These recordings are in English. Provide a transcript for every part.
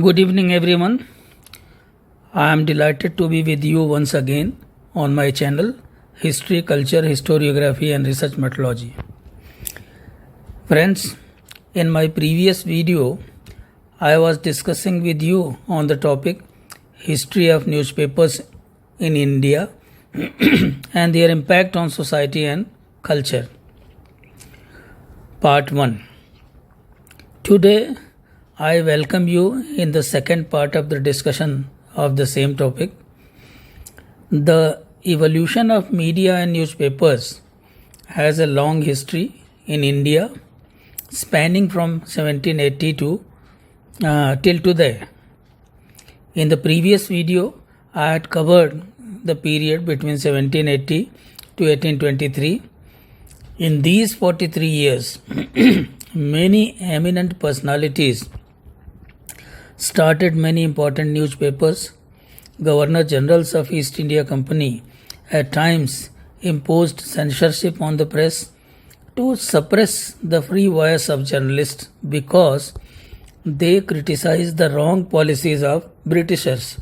Good evening, everyone. I am delighted to be with you once again on my channel History, Culture, Historiography, and Research Methodology. Friends, in my previous video, I was discussing with you on the topic History of Newspapers in India and their impact on society and culture. Part 1. Today, I welcome you in the second part of the discussion of the same topic. The evolution of media and newspapers has a long history in India, spanning from 1780 till today. In the previous video, I had covered the period between 1780 to 1823. In these 43 years, many eminent personalities started many important newspapers. Governor Generals of East India Company at times imposed censorship on the press to suppress the free voice of journalists because they criticized the wrong policies of Britishers.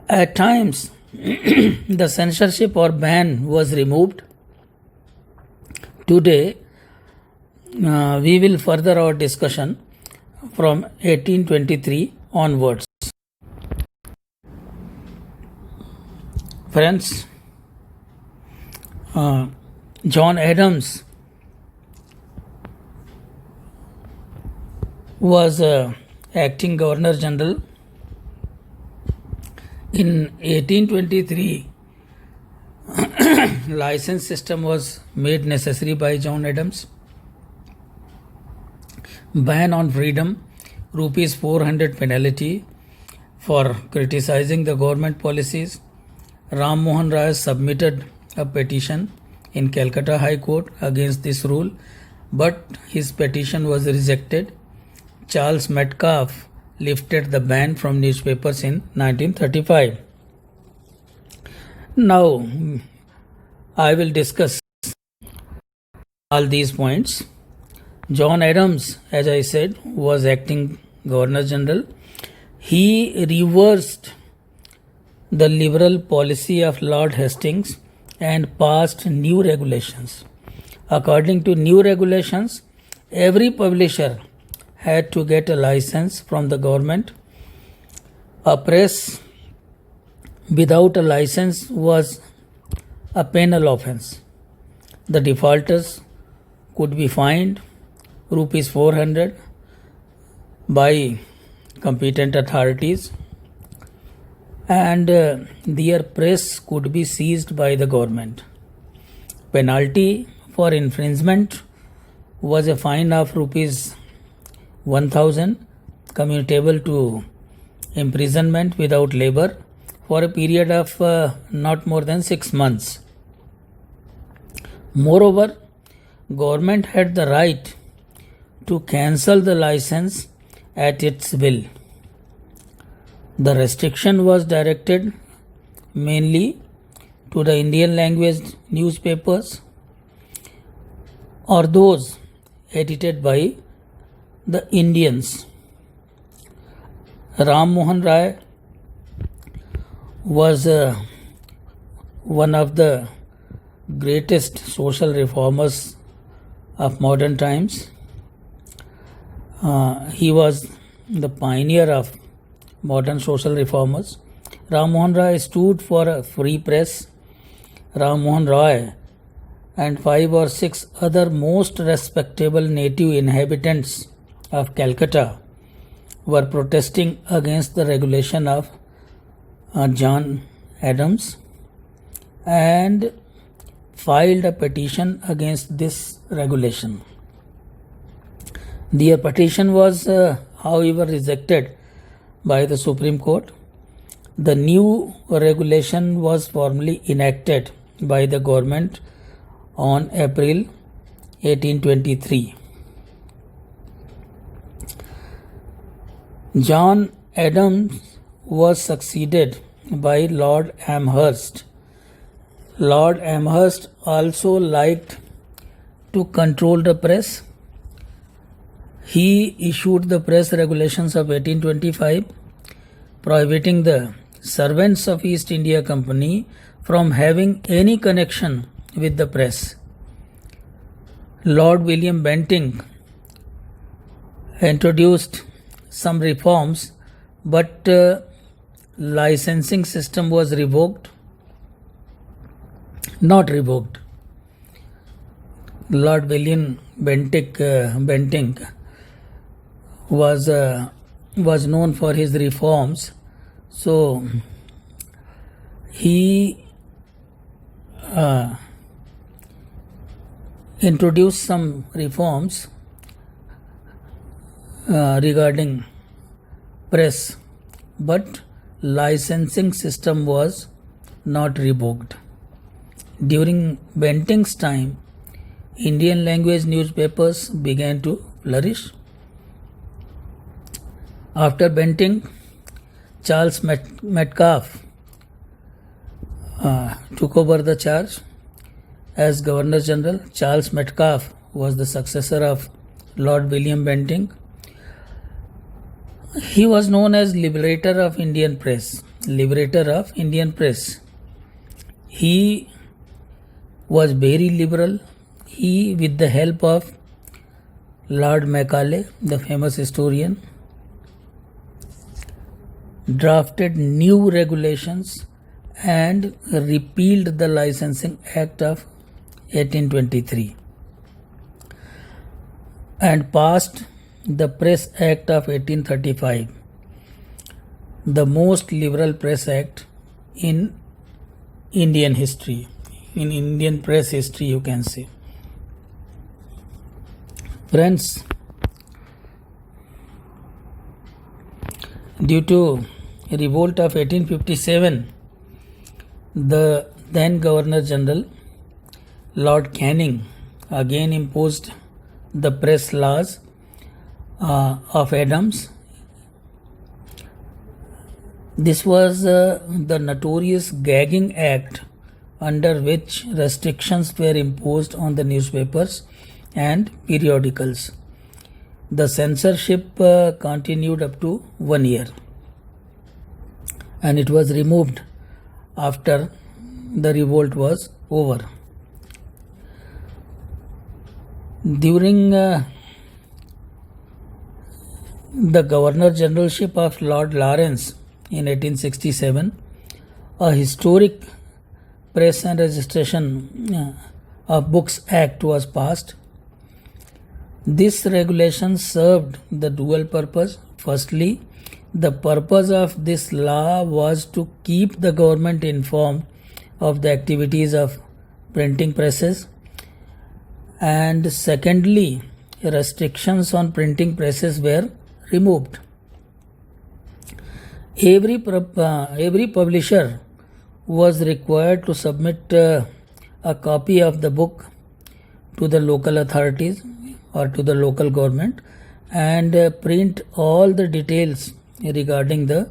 At times, the censorship or ban was removed. Today, we will further our discussion from 1823 onwards. Friends, John Adams was acting Governor General. In 1823, license system was made necessary by John Adams. Ban on freedom, rupees 400 penalty for criticizing the government policies. Ram Mohan Rai submitted a petition in Calcutta High Court against this rule, but his petition was rejected. Charles Metcalfe lifted the ban from newspapers in 1935. Now, I will discuss all these points. John Adams, as I said, was acting Governor General. He reversed the liberal policy of Lord Hastings and passed new regulations. According to new regulations, every publisher had to get a license from the government. A press without a license was a penal offence. The defaulters could be fined rupees 400 by competent authorities, and their press could be seized by the government. Penalty for infringement was a fine of rupees 1000, commutable to imprisonment without labor for a period of not more than 6 months. Moreover, government had the right to cancel the license at its will. The restriction was directed mainly to the Indian language newspapers or those edited by the Indians. Ram Mohan Rai was one of the greatest social reformers of modern times. He was the pioneer of modern social reformers. Ram Mohan Rai stood for a free press. Ram Mohan Rai and 5 or 6 other most respectable native inhabitants of Calcutta were protesting against the regulation of John Adams and filed a petition against this regulation. Their petition was, however, rejected by the Supreme Court. The new regulation was formally enacted by the government on April 1823. John Adams was succeeded by Lord Amherst. Lord Amherst also liked to control the press. He issued the press regulations of 1825 prohibiting the servants of East India Company from having any connection with the press. Lord William Bentinck introduced some reforms, but licensing system was not revoked. Lord William Bentinck was known for his reforms, so he introduced some reforms regarding press, but licensing system was not revoked. During Bentinck's time, Indian language newspapers began to flourish. After Bentinck, Charles Metcalfe took over the charge as Governor General. Charles Metcalfe was the successor of Lord William Bentinck. He was known as Liberator of Indian Press. He was very liberal. He, with the help of Lord Macaulay, the famous historian, drafted new regulations and repealed the Licensing Act of 1823 and passed the Press Act of 1835, the most liberal press act in Indian history, in Indian press history, you can say. Friends, due to a revolt of 1857, the then Governor General Lord Canning again imposed the press laws of Adams. This was the notorious Gagging Act, under which restrictions were imposed on the newspapers and periodicals. The censorship continued up to 1 year, and it was removed after the revolt was over. During the Governor Generalship of Lord Lawrence in 1867, a historic Press and Registration of Books Act was passed. This regulation served the dual purpose. Firstly, the purpose of this law was to keep the government informed of the activities of printing presses, and secondly, restrictions on printing presses were removed. Every publisher was required to submit a copy of the book to the local authorities or to the local government and print all the details regarding the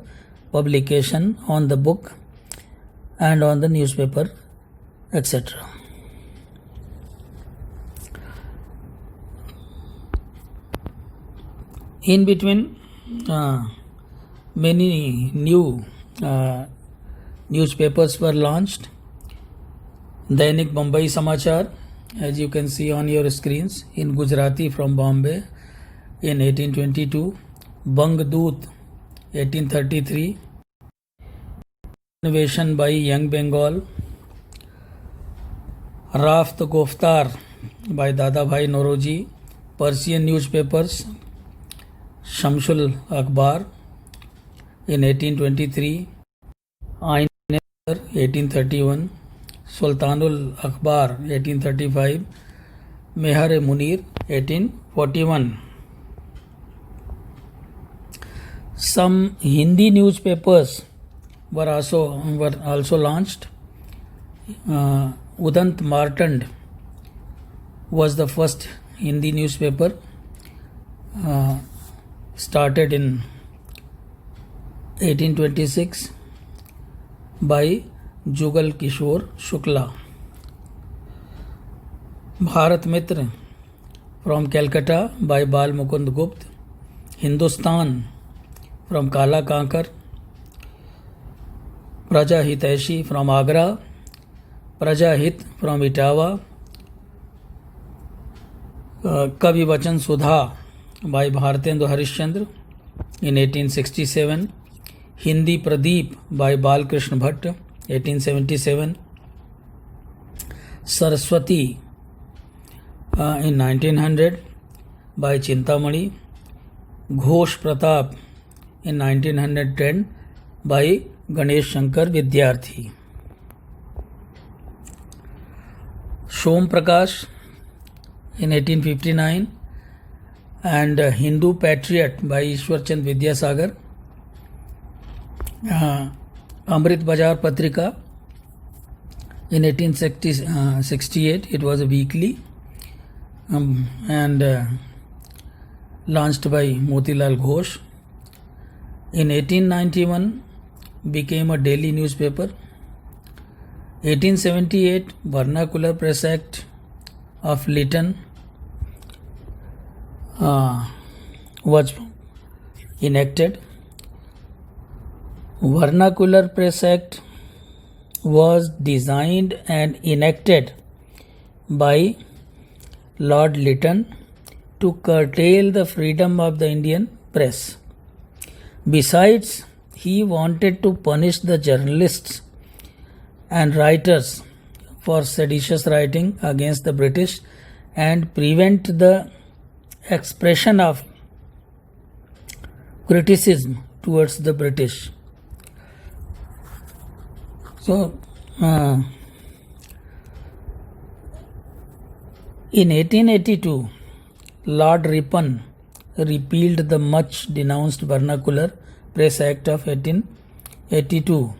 publication on the book and on the newspaper, etc. In between, many new newspapers were launched. Dainik Mumbai Samachar, as you can see on your screens, in Gujarati from Bombay in 1822. Bang Doot 1833. Innovation by Young Bengal. Raft Goftar by Dada Bhai Noroji. Persian newspapers. Shamsul Akbar in 1823. Ain 1831. Sultanul Akbar 1835. Mehar-e Munir 1841. Some Hindi newspapers were also launched. Udant Martand was the first Hindi newspaper, started in 1826 by Jugal Kishore Shukla. Bharat Mitra from Calcutta by Bal Mukund Gupta, Hindustan from Kala Kankar, Praja Hitaishi from Agra, Praja Hit from Itawa, Kavi Vachan Sudha by Bhartendu Harishchandra in 1867, Hindi Pradeep by Bal Krishna Bhatt 1877, Saraswati in 1900 by Chintamani, Ghosh Pratap in 1910 by Ganesh Shankar Vidyarthi, Shom Prakash in 1859 and Hindu Patriot by Ishwar Chand Vidyasagar, Amrit Bazar Patrika in 1868, it was a weekly and launched by Motilal Ghosh. In 1891 became a daily newspaper. 1878 Vernacular Press Act of Lytton was enacted. Vernacular Press Act was designed and enacted by Lord Lytton to curtail the freedom of the Indian press. Besides, he wanted to punish the journalists and writers for seditious writing against the British and prevent the expression of criticism towards the British. So, in 1882, Lord Ripon repealed the much denounced Vernacular Press Act of 1882.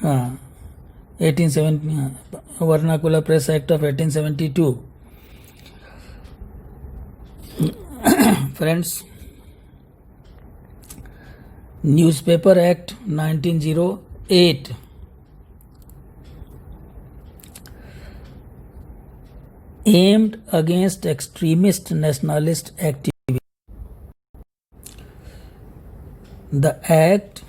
1870, Vernacular Press Act of 1872. Friends, Newspaper Act 1908 aimed against extremist nationalist activity. The Act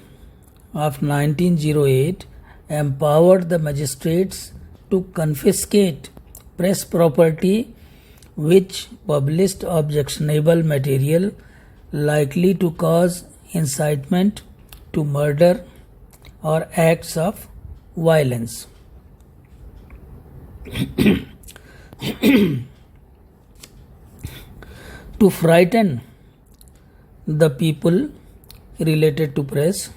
of 1908 empowered the magistrates to confiscate press property which published objectionable material likely to cause incitement to murder or acts of violence. To frighten the people related to press,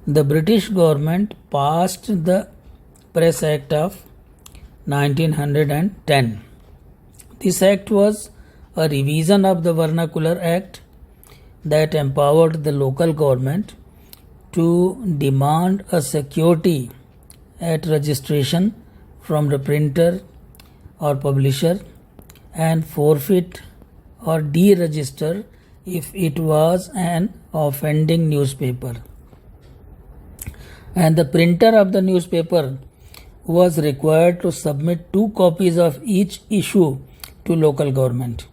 the British government passed the Press Act of 1910. This act was a revision of the Vernacular Act that empowered the local government to demand a security at registration from the printer or publisher and forfeit or deregister if it was an offending newspaper. And the printer of the newspaper was required to submit 2 copies of each issue to local government.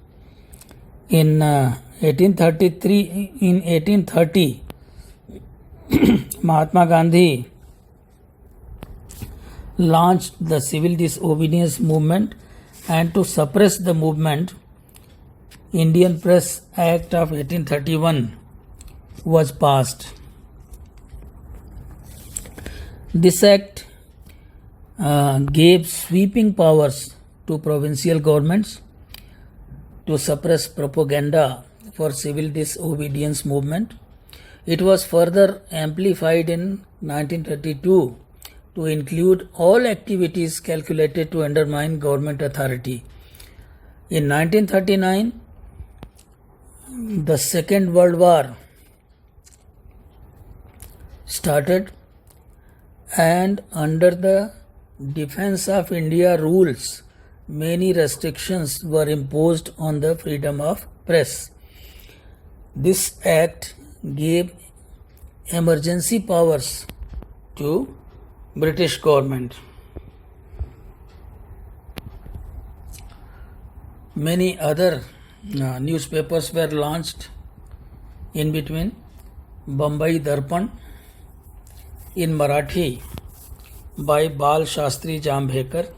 In 1830, Mahatma Gandhi launched the civil disobedience movement, and to suppress the movement, Indian Press Act of 1831 was passed. This act gave sweeping powers to provincial governments to suppress propaganda for civil disobedience movement. It was further amplified in 1932 to include all activities calculated to undermine government authority. In 1939, the Second World War started, and under the Defense of India rules, many restrictions were imposed on the freedom of press. This act gave emergency powers to British government. Many other newspapers were launched in between. Bombay Darpan in Marathi by Bal Shastri Jambhekar.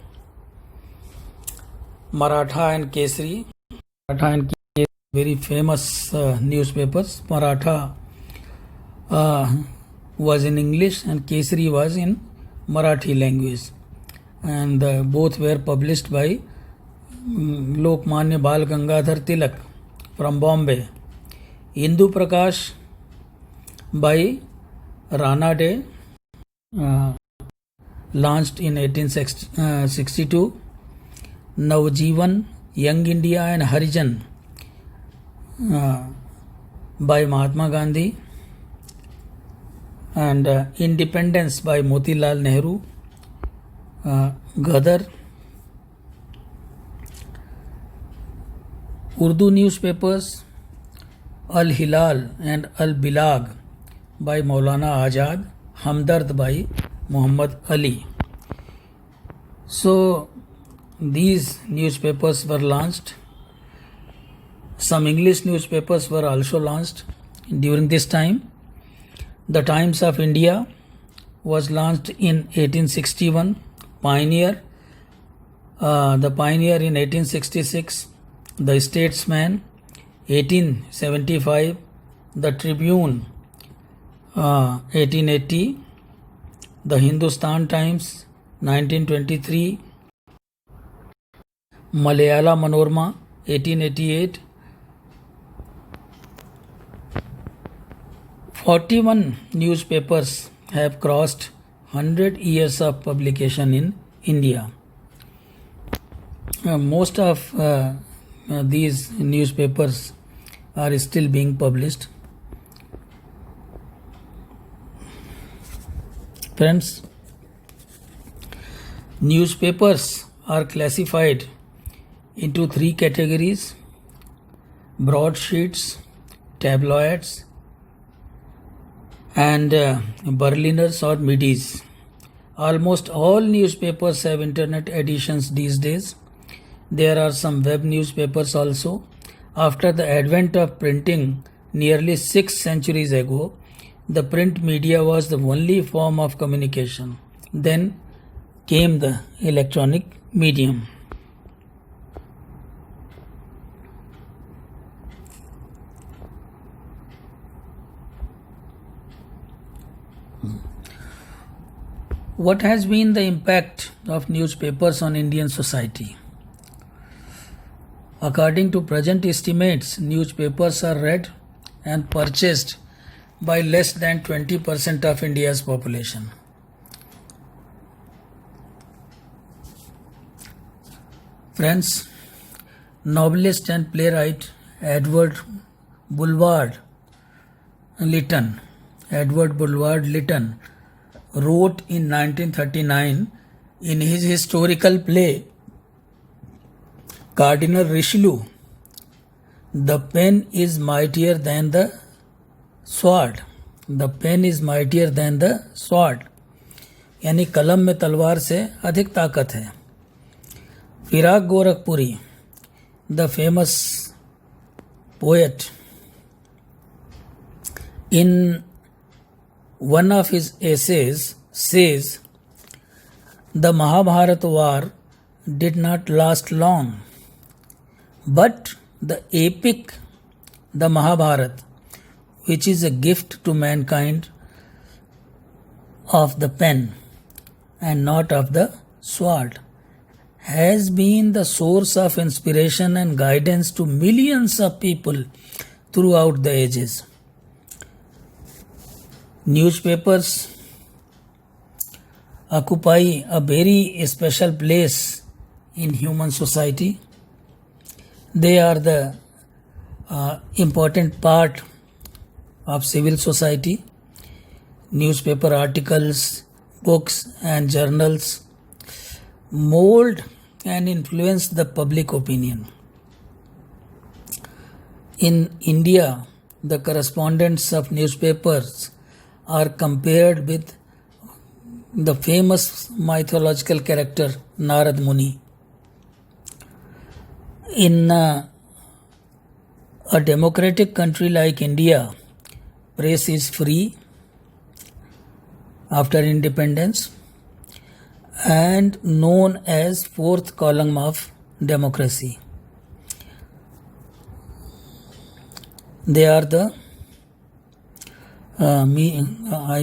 Maratha and Kesari. Maratha and Kesari, very famous newspapers. Maratha was in English and Kesari was in Marathi language. And both were published by Lokmanya Bal Gangadhar Tilak from Bombay. Hindu Prakash by Rana De, launched in 1862. Navjeevan, Young India and Harijan by Mahatma Gandhi, and Independence by Motilal Nehru. Ghadar. Urdu newspapers Al Hilal and Al Bilag by Maulana Azad. Hamdard by Muhammad Ali. So these newspapers were launched. Some English newspapers were also launched during this time. The Times of India was launched in 1861. Pioneer, the Pioneer in 1866. The Statesman 1875. The Tribune 1880. The Hindustan Times 1923. Malayala Manorama 1888. 41 newspapers have crossed 100 years of publication in India. Most of these newspapers are still being published. Friends, newspapers are classified into three categories: broadsheets, tabloids, and Berliners or middies. Almost all newspapers have internet editions these days. There are some web newspapers also. After the advent of printing nearly 6 centuries ago, the print media was the only form of communication. Then came the electronic medium. What has been the impact of newspapers on Indian society? According to present estimates, newspapers are read and purchased by less than 20% of India's population. Friends, novelist and playwright Edward Bulwer Lytton wrote in 1939 in his historical play Cardinal Richelieu, "The pen is mightier than the sword." The pen is mightier than the sword. यानी कलम में तलवार से अधिक ताकत है. Firaq Gorakhpuri, the famous poet, in one of his essays says, "The Mahabharata war did not last long, but the epic, the Mahabharata, which is a gift to mankind of the pen and not of the sword, has been the source of inspiration and guidance to millions of people throughout the ages." Newspapers occupy a very special place in human society. They are the important part of civil society. Newspaper articles, books and journals mold and influence the public opinion. In India, the correspondents of newspapers are compared with the famous mythological character Narad Muni. In a democratic country like India, press is free after independence and known as fourth column of democracy. They are the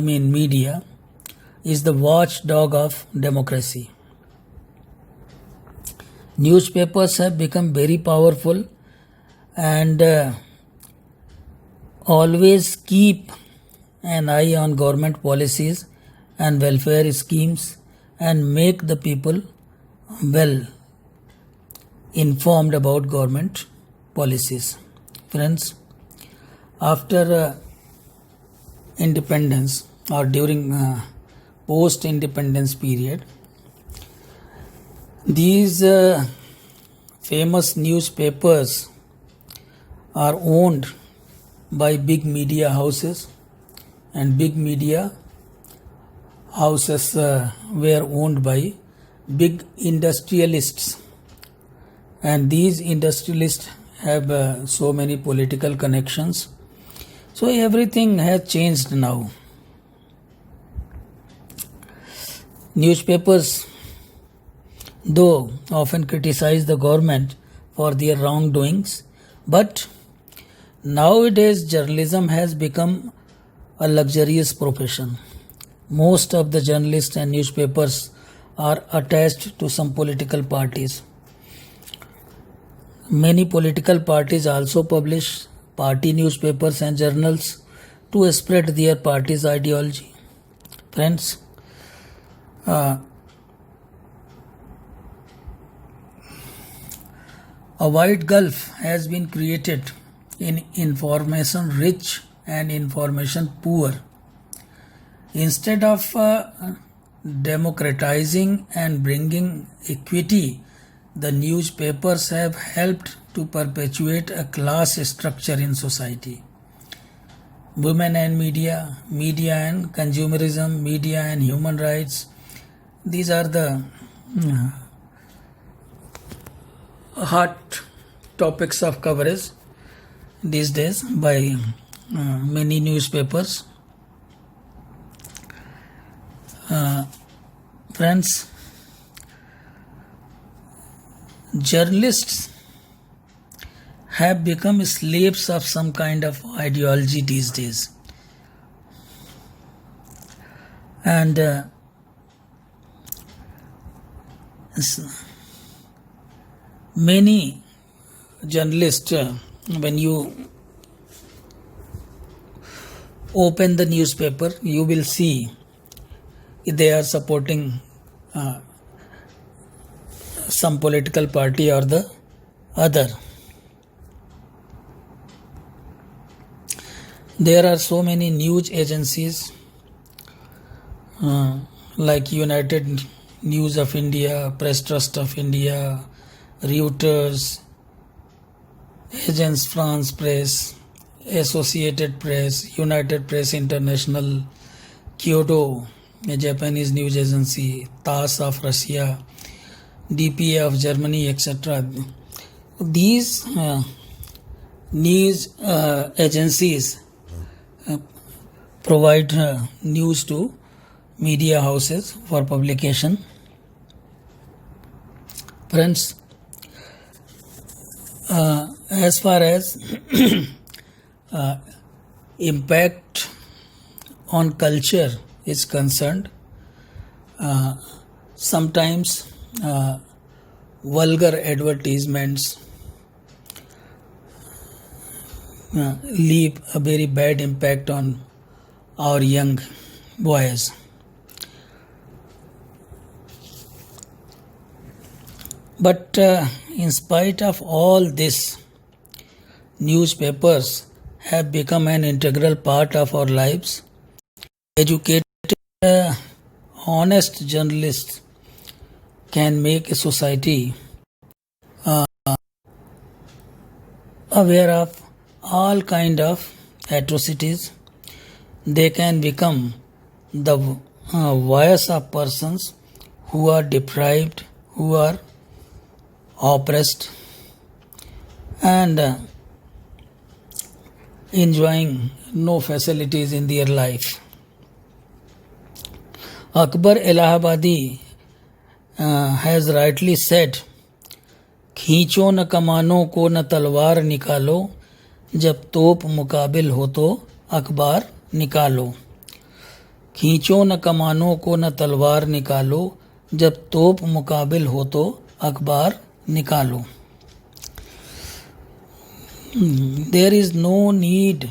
media is the watchdog of democracy. Newspapers have become very powerful and always keep an eye on government policies and welfare schemes and make the people well informed about government policies. Friends, after independence or during post independence period, these famous newspapers are owned by big media houses, and big media houses were owned by big industrialists, and these industrialists have so many political connections. So everything has changed now. Newspapers, though, often criticize the government for their wrongdoings, but nowadays journalism has become a luxurious profession. Most of the journalists and newspapers are attached to some political parties. Many political parties also publish party newspapers and journals to spread their party's ideology. Friends, a wide gulf has been created in information rich and information poor. Instead of democratizing and bringing equity, the newspapers have helped to perpetuate a class structure in society. Women and media, media and consumerism, media and human rights, these are the hot topics of coverage these days by many newspapers. Friends, journalists have become slaves of some kind of ideology these days, and many journalists, when you open the newspaper, you will see they are supporting some political party or the other. There are so many news agencies like United News of India, Press Trust of India, Reuters, Agence France Presse, Associated Press, United Press International, Kyodo, a Japanese news agency, TASS of Russia, DPA of Germany, etc. These news agencies provide news to media houses for publication. Friends, as far as impact on culture is concerned, sometimes vulgar advertisements leave a very bad impact on our young boys. But in spite of all this, newspapers have become an integral part of our lives. Educated, honest journalists can make a society aware of all kind of atrocities. They can become the voice of persons who are deprived, who are oppressed. and enjoying no facilities in their life. Akbar Allahabadi has rightly said, खींचो न कमानों को न तलवार निकालो, जब तोप मुकाबिल हो तो अखबार निकालो. खींचो न कमानों को न तलवार निकालो, जब तोप मुकाबिल हो तो अखबार निकालो. There is no need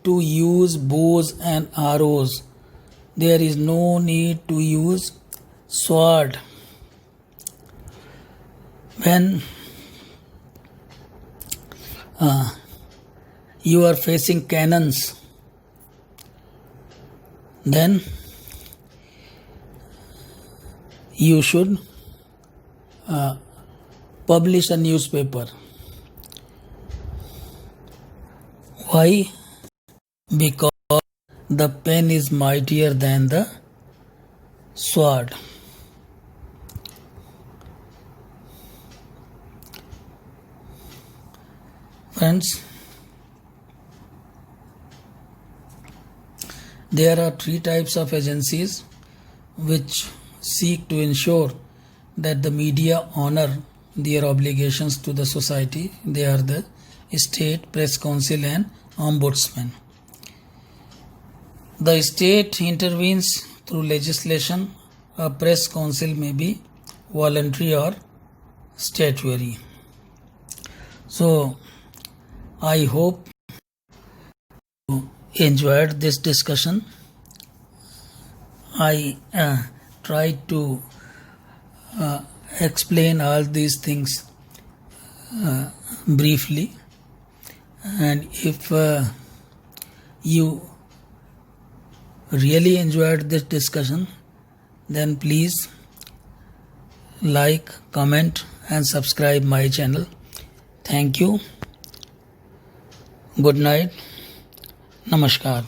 to use bows and arrows. There is no need to use sword. When you are facing cannons, then you should publish a newspaper. Why? Because the pen is mightier than the sword. Friends, there are three types of agencies which seek to ensure that the media honor their obligations to the society. They are the State, Press Council and Ombudsman. The state intervenes through legislation. A press council may be voluntary or statutory. So, I hope you enjoyed this discussion. I tried to explain all these things briefly, and if you really enjoyed this discussion, then please like, comment and subscribe my channel. Thank you. Good night. Namaskar.